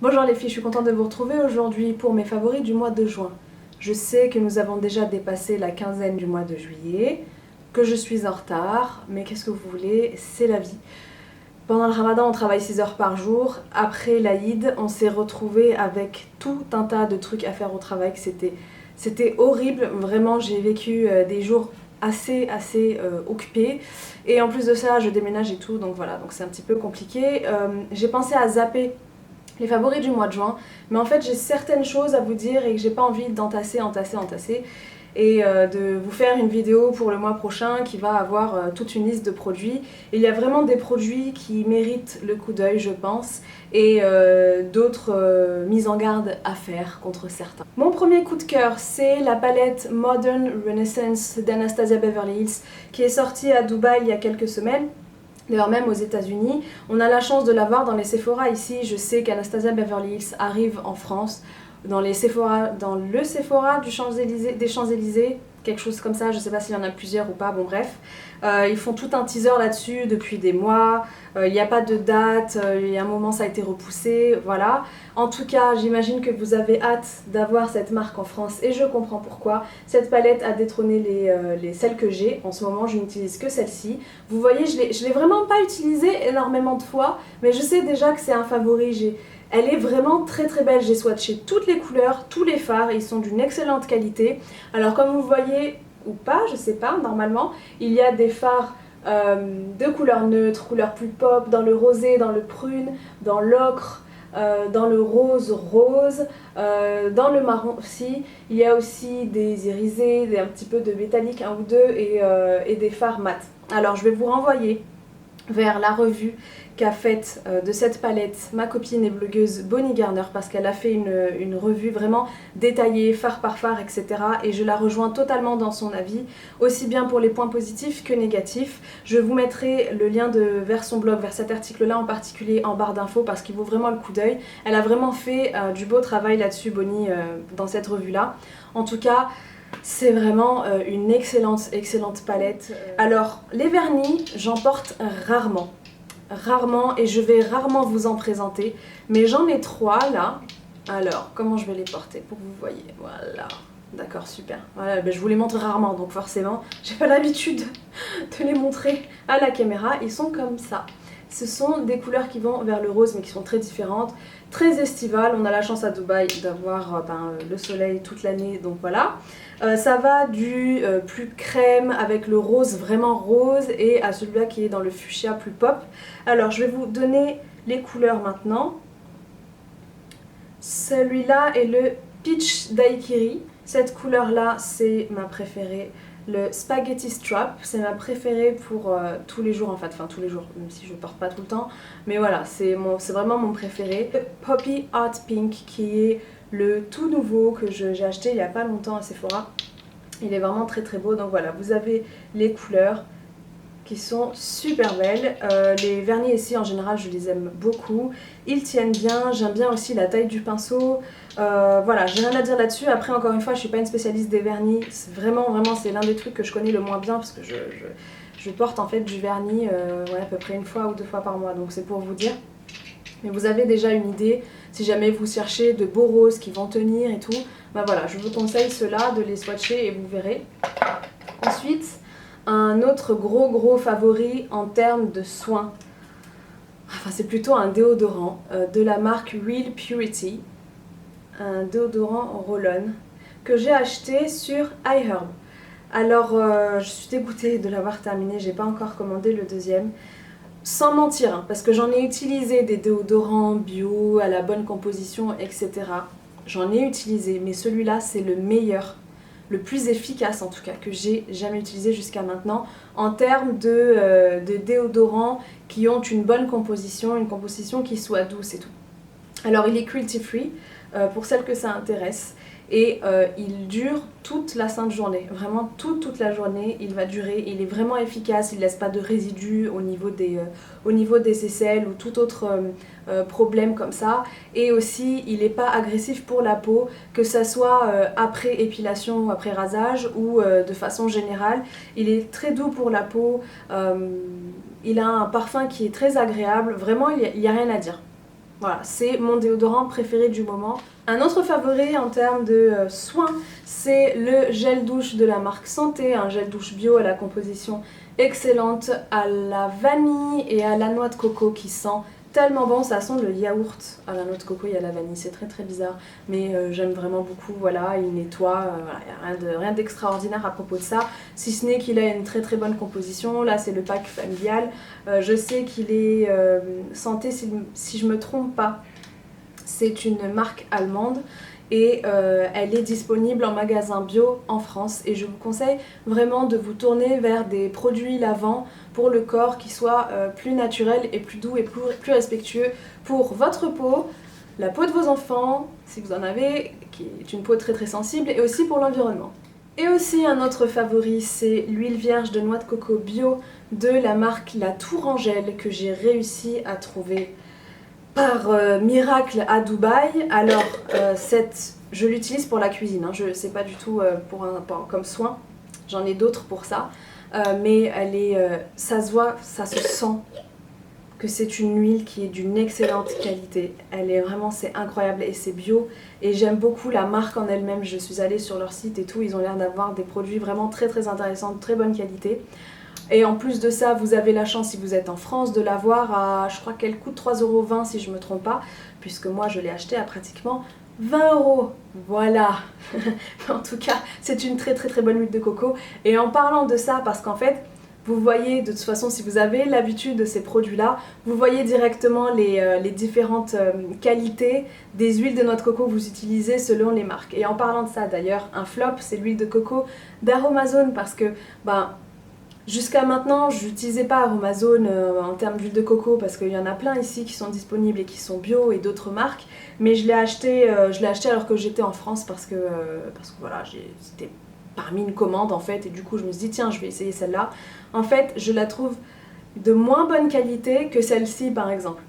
Bonjour les filles, je suis contente de vous retrouver aujourd'hui pour mes favoris du mois de juin. Je sais que nous avons déjà dépassé la quinzaine du mois de juillet, que je suis en retard, mais qu'est-ce que vous voulez, c'est la vie. Pendant le ramadan, on travaille 6 heures par jour. Après l'Aïd, on s'est retrouvés avec tout un tas de trucs à faire au travail. C'était horrible, vraiment, j'ai vécu des jours assez occupés. Et en plus de ça, je déménage et tout, donc voilà, donc c'est un petit peu compliqué. J'ai pensé à zapper les favoris du mois de juin, mais en fait j'ai certaines choses à vous dire et que j'ai pas envie d'entasser, et de vous faire une vidéo pour le mois prochain qui va avoir toute une liste de produits. Il y a vraiment des produits qui méritent le coup d'œil, je pense, et d'autres mises en garde à faire contre certains. Mon premier coup de cœur, c'est la palette Modern Renaissance d'Anastasia Beverly Hills qui est sortie à Dubaï il y a quelques semaines. D'ailleurs même aux États-Unis, on a la chance de la voir dans les Sephora ici. Je sais qu'Anastasia Beverly Hills arrive en France dans le Sephora des Champs-Élysées, quelque chose comme ça, je sais pas s'il y en a plusieurs ou pas, bon bref. Ils font tout un teaser là-dessus depuis des mois, il n'y a pas de date, il y a un moment ça a été repoussé, voilà. En tout cas, j'imagine que vous avez hâte d'avoir cette marque en France et je comprends pourquoi. Cette palette a détrôné celles que j'ai. En ce moment, je n'utilise que celle-ci. Vous voyez, je l'ai vraiment pas utilisée énormément de fois, mais je sais déjà que c'est un favori. Elle est vraiment très belle, j'ai swatché toutes les couleurs, tous les fards, ils sont d'une excellente qualité. Alors comme vous voyez, ou pas, je sais pas, normalement, il y a des fards de couleurs neutres, couleurs plus pop, dans le rosé, dans le prune, dans l'ocre, dans le rose, dans le marron aussi. Il y a aussi des irisés, un petit peu de métallique, un ou deux, et des fards mat. Alors je vais vous renvoyer vers la revue qu'a faite de cette palette ma copine et blogueuse Bonnie Garner, parce qu'elle a fait une revue vraiment détaillée, phare par phare, etc. Et je la rejoins totalement dans son avis, aussi bien pour les points positifs que négatifs. Je vous mettrai le lien vers son blog, vers cet article-là en particulier en barre d'infos, parce qu'il vaut vraiment le coup d'œil. Elle a vraiment fait du beau travail là-dessus, Bonnie, dans cette revue-là. En tout cas, c'est vraiment une excellente palette. Alors, les vernis, j'en porte rarement, et je vais rarement vous en présenter, mais j'en ai 3 là. Alors, comment je vais les porter pour que vous voyez? Voilà, d'accord, super. Voilà, ben, je vous les montre rarement, donc forcément, j'ai pas l'habitude de les montrer à la caméra. Ils sont comme ça. Ce sont des couleurs qui vont vers le rose, mais qui sont très différentes, très estivales. On a la chance à Dubaï d'avoir le soleil toute l'année, donc voilà. Ça va du plus crème avec le rose vraiment rose et à celui-là qui est dans le fuchsia plus pop. Alors je vais vous donner les couleurs maintenant. Celui-là est le Peach Daiquiri. Cette couleur-là, c'est ma préférée. Le Spaghetti Strap, c'est ma préférée pour tous les jours, en fait, enfin tous les jours, même si je ne porte pas tout le temps. Mais voilà, c'est vraiment mon préféré. Le Poppy Hot Pink, qui est le tout nouveau que j'ai acheté il n'y a pas longtemps à Sephora. Il est vraiment très beau, donc voilà, vous avez les couleurs qui sont super belles. Les vernis ici en général je les aime beaucoup, ils tiennent bien, j'aime bien aussi la taille du pinceau. Voilà, j'ai rien à dire là-dessus. Après encore une fois, je suis pas une spécialiste des vernis, vraiment c'est l'un des trucs que je connais le moins bien, parce que je porte en fait du vernis ouais, à peu près 1 fois ou 2 fois par mois, donc c'est pour vous dire. Mais vous avez déjà une idée, si jamais vous cherchez de beaux roses qui vont tenir et tout, bah voilà, je vous conseille ceux-là, de les swatcher et vous verrez. Ensuite, un autre gros favori en termes de soins, enfin c'est plutôt un déodorant de la marque Real Purity, un déodorant roll-on que j'ai acheté sur iHerb. Alors je suis dégoûtée de l'avoir terminé, j'ai pas encore commandé le deuxième. Sans mentir, hein, parce que j'en ai utilisé des déodorants bio, à la bonne composition, etc. J'en ai utilisé, mais celui-là c'est le meilleur, le plus efficace en tout cas, que j'ai jamais utilisé jusqu'à maintenant, en termes de déodorants qui ont une bonne composition, une composition qui soit douce et tout. Alors il est cruelty free, pour celles que ça intéresse. Et il dure toute la sainte journée, vraiment toute la journée il va durer, il est vraiment efficace, il ne laisse pas de résidus au niveau des aisselles ou tout autre problème comme ça, et aussi il n'est pas agressif pour la peau, que ça soit après épilation ou après rasage ou de façon générale. Il est très doux pour la peau, il a un parfum qui est très agréable, vraiment il n'y a rien à dire. Voilà, c'est mon déodorant préféré du moment. Un autre favori en termes de soins, c'est le gel douche de la marque Santé, un gel douche bio à la composition excellente, à la vanille et à la noix de coco qui sent tellement bon. Ça sent le yaourt à la noix de coco et à la vanille, c'est très bizarre, mais j'aime vraiment beaucoup. Voilà, il nettoie, voilà, il n'y a rien d'extraordinaire à propos de ça, si ce n'est qu'il a une très bonne composition. Là c'est le pack familial, je sais qu'il est Santé, si je me trompe pas, c'est une marque allemande et elle est disponible en magasin bio en France, et je vous conseille vraiment de vous tourner vers des produits lavants pour le corps qui soient plus naturels et plus doux et plus respectueux pour votre peau, la peau de vos enfants si vous en avez, qui est une peau très sensible, et aussi pour l'environnement. Et aussi un autre favori, c'est l'huile vierge de noix de coco bio de la marque La Tourangelle, que j'ai réussi à trouver par miracle à Dubaï. Alors je l'utilise pour la cuisine, hein. Je sais pas du tout comme soin, j'en ai d'autres pour ça, mais elle est, ça se voit, ça se sent que c'est une huile qui est d'une excellente qualité. Elle est vraiment, c'est incroyable et c'est bio, et j'aime beaucoup la marque en elle-même. Je suis allée sur leur site et tout, ils ont l'air d'avoir des produits vraiment très intéressants, de très bonne qualité. Et en plus de ça, vous avez la chance, si vous êtes en France, de l'avoir à, je crois qu'elle coûte 3,20 € si je me trompe pas, puisque moi je l'ai acheté à pratiquement 20 €. Voilà. En tout cas, c'est une très bonne huile de coco. Et en parlant de ça, parce qu'en fait, vous voyez, de toute façon, si vous avez l'habitude de ces produits-là, vous voyez directement les différentes qualités des huiles de noix de coco que vous utilisez selon les marques. Et en parlant de ça, d'ailleurs, un flop, c'est l'huile de coco d'Aromazone, parce que, jusqu'à maintenant, je n'utilisais pas Aromazone en termes d'huile de coco, parce qu'il y en a plein ici qui sont disponibles et qui sont bio, et d'autres marques. Mais je l'ai acheté alors que j'étais en France, parce que voilà, c'était parmi une commande en fait, et du coup je me suis dit tiens, je vais essayer celle-là. En fait, je la trouve de moins bonne qualité que celle-ci par exemple.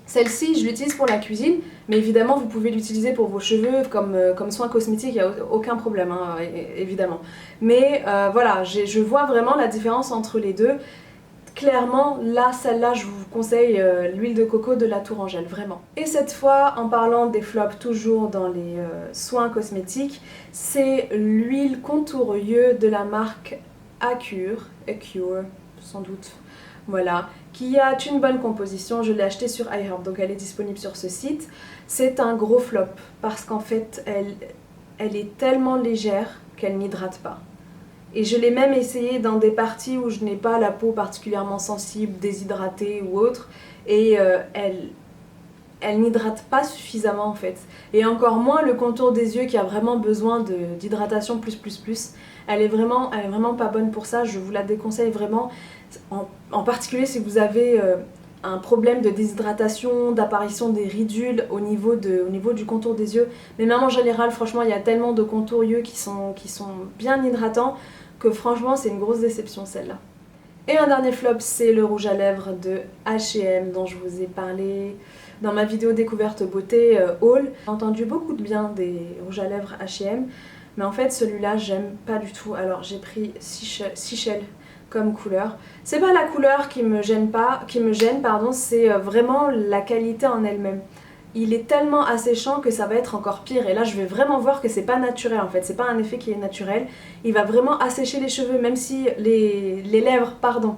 Celle-ci, je l'utilise pour la cuisine, mais évidemment vous pouvez l'utiliser pour vos cheveux comme soin cosmétique, il n'y a aucun problème, hein, évidemment. Mais voilà, je vois vraiment la différence entre les deux. Clairement, là, celle-là, je vous conseille l'huile de coco de La Tourangelle, vraiment. Et cette fois, en parlant des flops, toujours dans les soins cosmétiques, c'est l'huile contour yeux de la marque Acure, sans doute. Voilà, qui a une bonne composition. Je l'ai achetée sur iHerb, donc elle est disponible sur ce site. C'est un gros flop parce qu'en fait elle est tellement légère qu'elle n'hydrate pas. Et je l'ai même essayé dans des parties où je n'ai pas la peau particulièrement sensible, déshydratée ou autre, et elle n'hydrate pas suffisamment en fait. Et encore moins le contour des yeux qui a vraiment besoin d'hydratation plus. Elle est vraiment pas bonne pour ça, je vous la déconseille vraiment. En particulier si vous avez un problème de déshydratation, d'apparition des ridules au niveau du contour des yeux. Mais même en général, franchement, il y a tellement de contours yeux qui sont bien hydratants que franchement, c'est une grosse déception celle-là. Et un dernier flop, c'est le rouge à lèvres de H&M dont je vous ai parlé dans ma vidéo découverte beauté haul. J'ai entendu beaucoup de bien des rouges à lèvres H&M, mais en fait celui-là j'aime pas du tout. Alors j'ai pris Seashell comme couleur. C'est pas la couleur qui me gêne, c'est vraiment la qualité en elle-même. Il est tellement asséchant que ça va être encore pire, et là je vais vraiment voir que c'est pas naturel en fait, c'est pas un effet qui est naturel. Il va vraiment assécher les cheveux, même si les lèvres, pardon.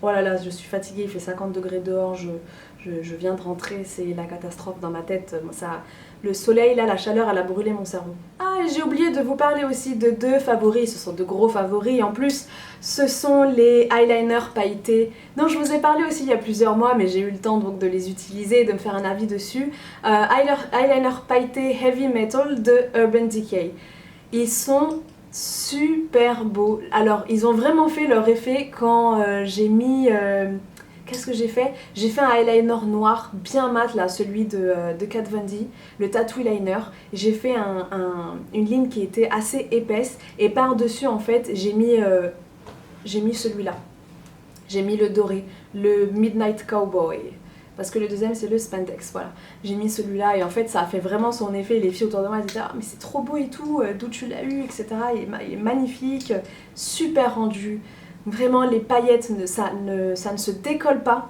Oh là là, je suis fatiguée, il fait 50 degrés dehors, je viens de rentrer, c'est la catastrophe dans ma tête. Le soleil, là, la chaleur, elle a brûlé mon cerveau. Ah, et j'ai oublié de vous parler aussi de deux favoris, ce sont de gros favoris. En plus, ce sont les eyeliners pailletés, dont je vous ai parlé aussi il y a plusieurs mois, mais j'ai eu le temps donc de les utiliser et de me faire un avis dessus. Eyeliner pailletés Heavy Metal de Urban Decay. Ils sont super beaux. Alors, ils ont vraiment fait leur effet quand j'ai mis... Qu'est-ce que j'ai fait? J'ai fait un eyeliner noir bien mat là, celui de Kat Von D, le Tattoo Liner. J'ai fait une ligne qui était assez épaisse, et par-dessus en fait j'ai mis celui-là. J'ai mis le doré, le Midnight Cowboy. Parce que le deuxième c'est le spandex, voilà. J'ai mis celui-là et en fait ça a fait vraiment son effet. Les filles autour de moi elles disaient ah mais c'est trop beau et tout, d'où tu l'as eu, etc. Il est magnifique, super rendu. Vraiment les paillettes, ça ne se décolle pas.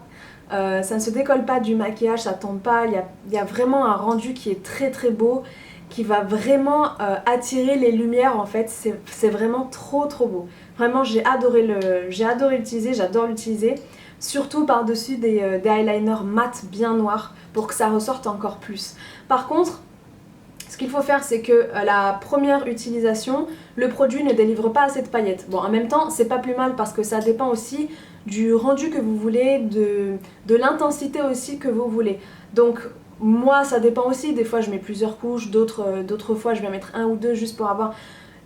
ça ne se décolle pas du maquillage, ça tombe pas, il y a vraiment un rendu qui est très très beau, qui va vraiment attirer les lumières en fait, c'est vraiment trop trop beau. Vraiment j'ai adoré l'utiliser, j'adore l'utiliser, surtout par-dessus des eyeliners mat bien noirs pour que ça ressorte encore plus. Par contre, ce qu'il faut faire, c'est que la première utilisation, le produit ne délivre pas assez de paillettes. Bon, en même temps, c'est pas plus mal parce que ça dépend aussi du rendu que vous voulez, de l'intensité aussi que vous voulez. Donc, moi, ça dépend aussi. Des fois, je mets plusieurs couches, d'autres fois, je vais mettre un ou deux juste pour avoir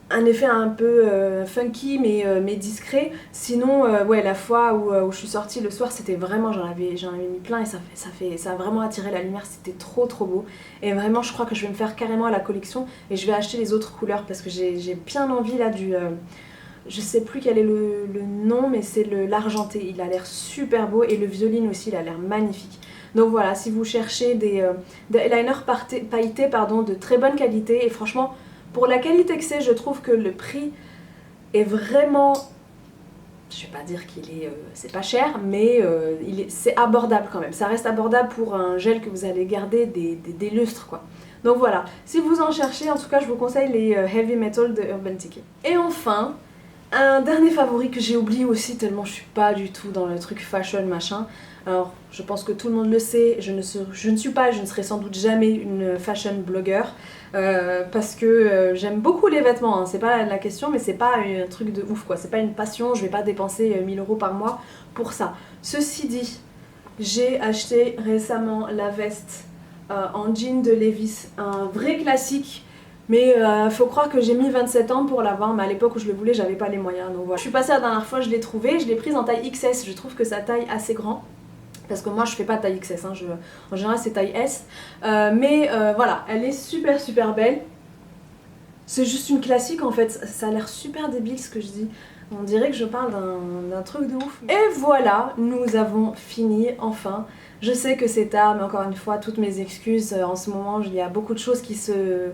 un effet un peu funky mais discret. Sinon, ouais, la fois où je suis sortie le soir, c'était vraiment, j'en avais mis plein et ça a vraiment attiré la lumière, c'était trop trop beau. Et vraiment, je crois que je vais me faire carrément à la collection et je vais acheter les autres couleurs parce que j'ai bien envie là du... je sais plus quel est le nom, mais c'est l'argenté, il a l'air super beau et le violine aussi, il a l'air magnifique. Donc voilà, si vous cherchez des eyeliners pailletés de très bonne qualité, et franchement, pour la qualité que c'est, je trouve que le prix est vraiment... Je vais pas dire c'est pas cher, mais c'est abordable quand même. Ça reste abordable pour un gel que vous allez garder des lustres quoi. Donc voilà, si vous en cherchez, en tout cas je vous conseille les Heavy Metal de Urban Decay. Et enfin, un dernier favori que j'ai oublié aussi tellement je suis pas du tout dans le truc fashion machin. Alors je pense que tout le monde le sait, je ne serai sans doute jamais une fashion blogueur parce que j'aime beaucoup les vêtements, hein, c'est pas la question, mais c'est pas un truc de ouf quoi, c'est pas une passion, je vais pas dépenser 1000 € par mois pour ça. Ceci dit, j'ai acheté récemment la veste en jean de Levi's, un vrai classique. Mais faut croire que j'ai mis 27 ans pour l'avoir, mais à l'époque où je le voulais, j'avais pas les moyens. Donc voilà. Je suis passée la dernière fois, je l'ai trouvée, je l'ai prise en taille XS, je trouve que sa taille assez grand. Parce que moi je fais pas taille XS, hein, en général c'est taille S. Voilà, elle est super super belle. C'est juste une classique en fait, ça a l'air super débile ce que je dis. On dirait que je parle d'un truc de ouf. Et voilà, nous avons fini enfin. Je sais que c'est tard, mais encore une fois, toutes mes excuses. En ce moment, il y a beaucoup de choses qui se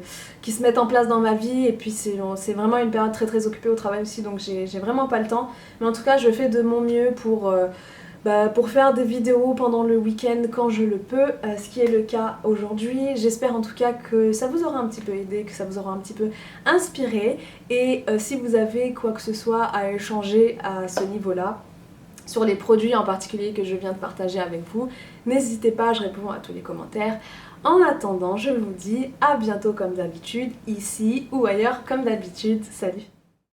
mettent en place dans ma vie. Et puis c'est vraiment une période très très occupée au travail aussi, donc j'ai vraiment pas le temps. Mais en tout cas, je fais de mon mieux pour faire des vidéos pendant le week-end quand je le peux, ce qui est le cas aujourd'hui. J'espère en tout cas que ça vous aura un petit peu aidé, que ça vous aura un petit peu inspiré. Et si vous avez quoi que ce soit à échanger à ce niveau-là, sur les produits en particulier que je viens de partager avec vous, n'hésitez pas, je réponds à tous les commentaires. En attendant, je vous dis à bientôt comme d'habitude, ici ou ailleurs comme d'habitude. Salut!